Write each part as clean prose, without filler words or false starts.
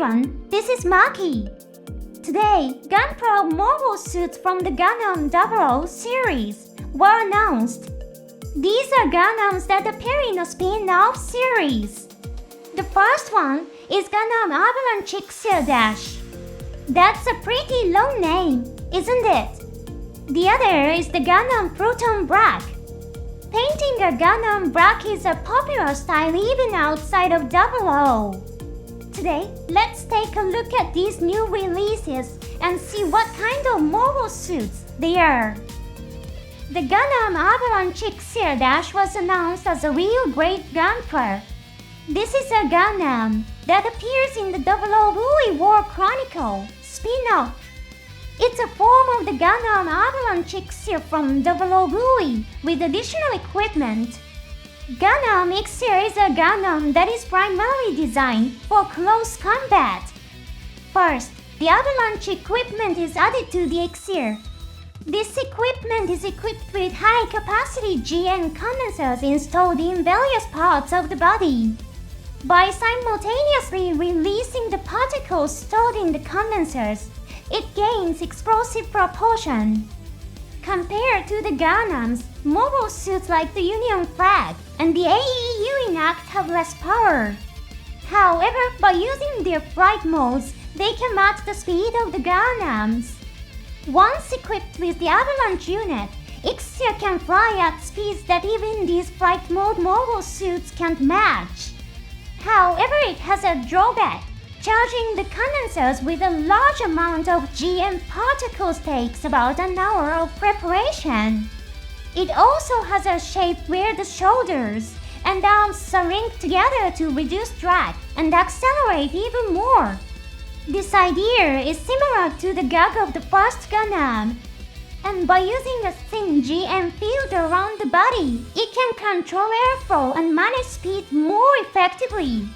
everyone, this is Maki. Today, Gunpla mobile suits from the Gundam 00 series were announced. These are Gundams that appear in a spin-off series. The first one is Gundam Avalanche Exia Dash. That's a pretty long name, isn't it? The other is the Gundam Plutone Black. Painting a Gundam black is a popular style even outside of 00. Today, let's take a look at these new releases and see what kind of mobile suits they are. The Gundam Avalanche Exia Dash was announced as a real great Gunpla. This is a Gundam that appears in the 00 Bully War Chronicle spin-off. It's a form of the Gundam Avalanche Exia from 00 Bully with additional equipment. Gundam Exia is a Gundam that is primarily designed for close combat. First, the Avalanche equipment is added to the Exia. This equipment is equipped with high-capacity GN condensers installed in various parts of the body. By simultaneously releasing the particles stored in the condensers, it gains explosive propulsion. Compared to the Gundams, mobile suits like the Union Flag and the AEU Enact have less power. However, by using their flight modes, they can match the speed of the Gundams. Once equipped with the Avalanche unit, Exia can fly at speeds that even these flight mode mobile suits can't match. However, it has a drawback. Charging the condensers with a large amount of GM particles takes about an hour of preparation. It also has a shape where the shoulders and arms are linked together to reduce drag and accelerate even more. This idea is similar to the gag of the first Gundam, and by using a thin GM field around the body, it can control airflow and manage speed more effectively.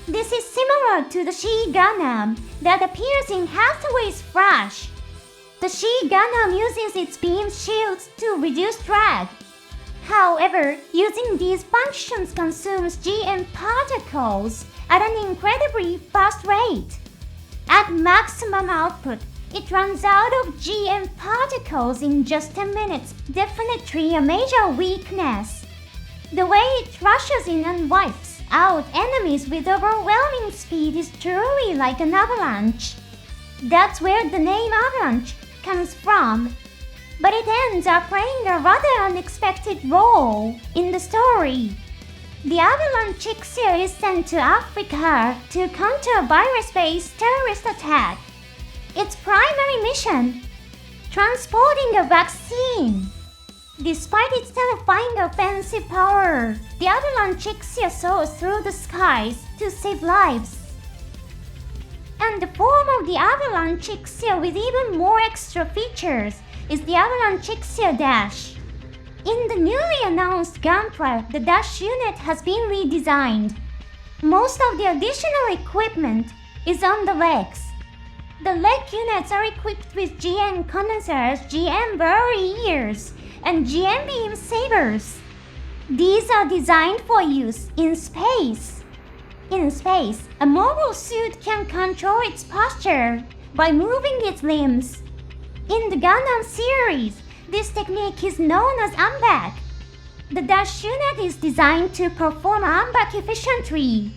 This is similar to the She Gundam that appears in Hathaway's Flash. The She Gundam uses its beam shields to reduce drag. However, using these functions consumes GM particles at an incredibly fast rate. At maximum output, it runs out of GM particles in just 10 minutes, definitely a major weakness. The way it rushes in and wipes out enemies with overwhelming speed is truly like an avalanche. That's where the name Avalanche comes from. But it ends up playing a rather unexpected role in the story. The Avalanche Exia is sent to Africa to counter a virus-based terrorist attack. Its primary mission: transporting a vaccine. Despite its terrifying offensive power, the Avalanche Exia soars through the skies to save lives. And the form of the Avalanche Exia with even more extra features is the Avalanche Exia Dash. In the newly announced Gunpla, the Dash unit has been redesigned. Most of the additional equipment is on the legs. The leg units are equipped with GN condensers, GN barriers, and GM beam sabers. These are designed for use in space. In space, a mobile suit can control its posture by moving its limbs. In the Gundam series, this technique is known as unback. The Dash unit is designed to perform unback efficiently.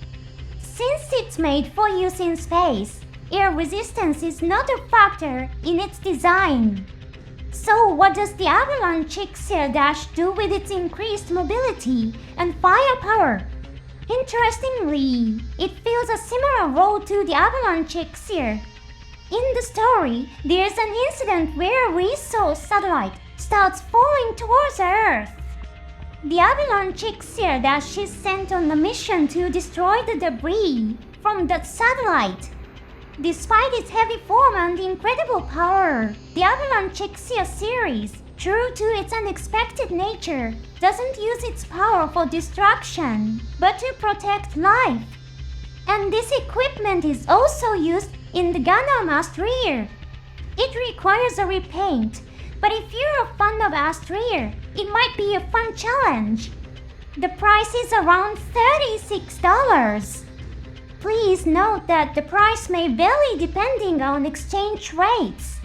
Since it's made for use in space, air resistance is not a factor in its design. So what does the Avalanche Exia Dash do with its increased mobility and firepower? Interestingly, it fills a similar role to the Avalanche Exia. In the story, there's an incident where a resource satellite starts falling towards Earth. The Avalanche Exia Dash is sent on a mission to destroy the debris from that satellite. Despite its heavy form and incredible power, the Avalanche Exia series, true to its unexpected nature, doesn't use its power for destruction, but to protect life. And this equipment is also used in the Gundam Astrea. It requires a repaint, but if you're a fan of Astrea, it might be a fun challenge. The price is around $36. Please note that the price may vary depending on exchange rates.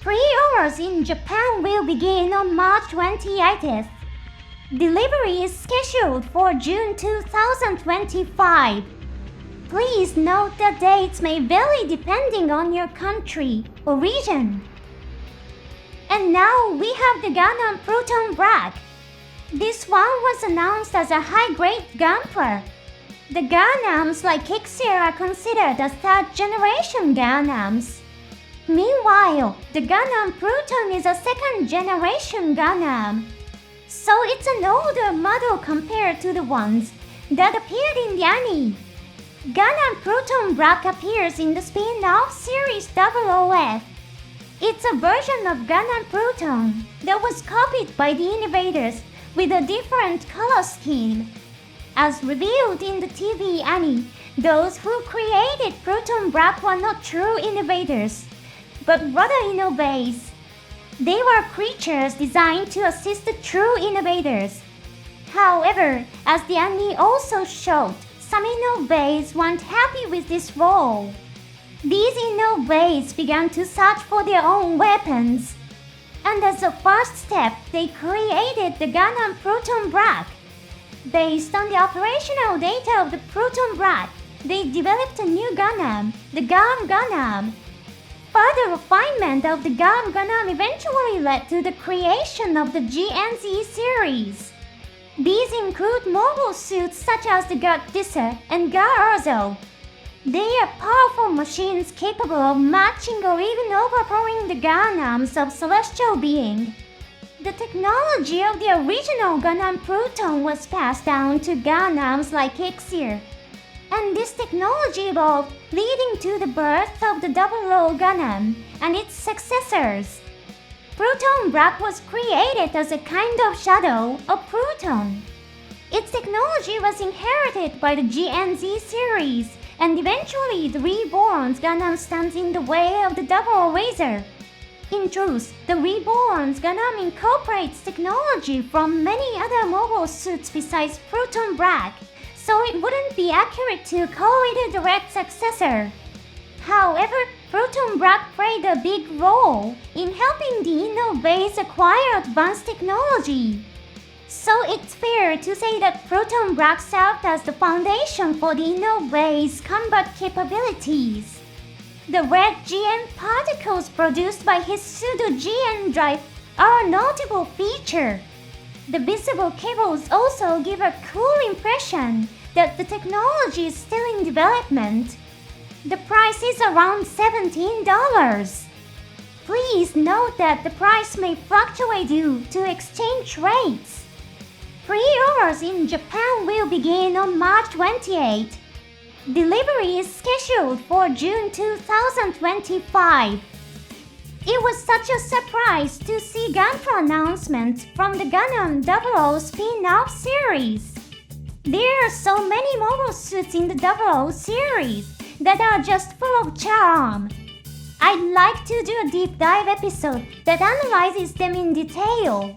Pre-orders in Japan will begin on March 28th. Delivery is scheduled for June 2025. Please note that dates may vary depending on your country or region. And now we have the Gundam Plutone Black. This one was announced as a high-grade Gunpla. The Gundams like Exia are considered as third-generation Gundams. Meanwhile, the Gundam Plutone is a second-generation Gundam. So it's an older model compared to the ones that appeared in the anime. Gundam Plutone Black appears in the spin-off series OOF. It's a version of Gundam Plutone that was copied by the innovators with a different color scheme. As revealed in the TV anime, those who created Plutone Black were not true innovators, but rather innovators. They were creatures designed to assist the true innovators. However, as the anime also showed, some innovators weren't happy with this role. These innovators began to search for their own weapons. And as a first step, they created the Gundam Plutone Black. Based on the operational data of the Plutone Black, they developed a new Gundam, the Gundam. Further refinement of the Gundam eventually led to the creation of the GNZ series. These include mobile suits such as the Disa and Urzo. They are powerful machines capable of matching or even overthrowing the Gundams of celestial being. The technology of the original Gundam Plutone was passed down to Gundams like Exia, and this technology evolved, leading to the birth of the Double-O Gundam and its successors. Plutone Black was created as a kind of shadow of Pluton. Its technology was inherited by the GNZ series, and eventually the Reborn Gundam stands in the way of the Double-O Razor. In truth, the Reborn Gundam incorporates technology from many other mobile suits besides Plutone Black, so it wouldn't be accurate to call it a direct successor. However, Plutone Black played a big role in helping the innovators acquire advanced technology. So it's fair to say that Plutone Black served as the foundation for the innovators' combat capabilities. The red GN particles produced by his pseudo-GN drive are a notable feature. The visible cables also give a cool impression that the technology is still in development. The price is around $17. Please note that the price may fluctuate due to exchange rates. Pre-orders in Japan will begin on March 28. Delivery is scheduled for June 2025. It was such a surprise to see Gunpla announcements from the Gundam 00 spin-off series. There are so many mobile suits in the 00 series that are just full of charm. I'd like to do a deep dive episode that analyzes them in detail.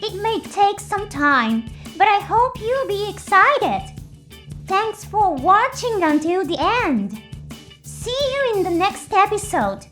It may take some time, but I hope you'll be excited. Thanks for watching until the end. See you in the next episode.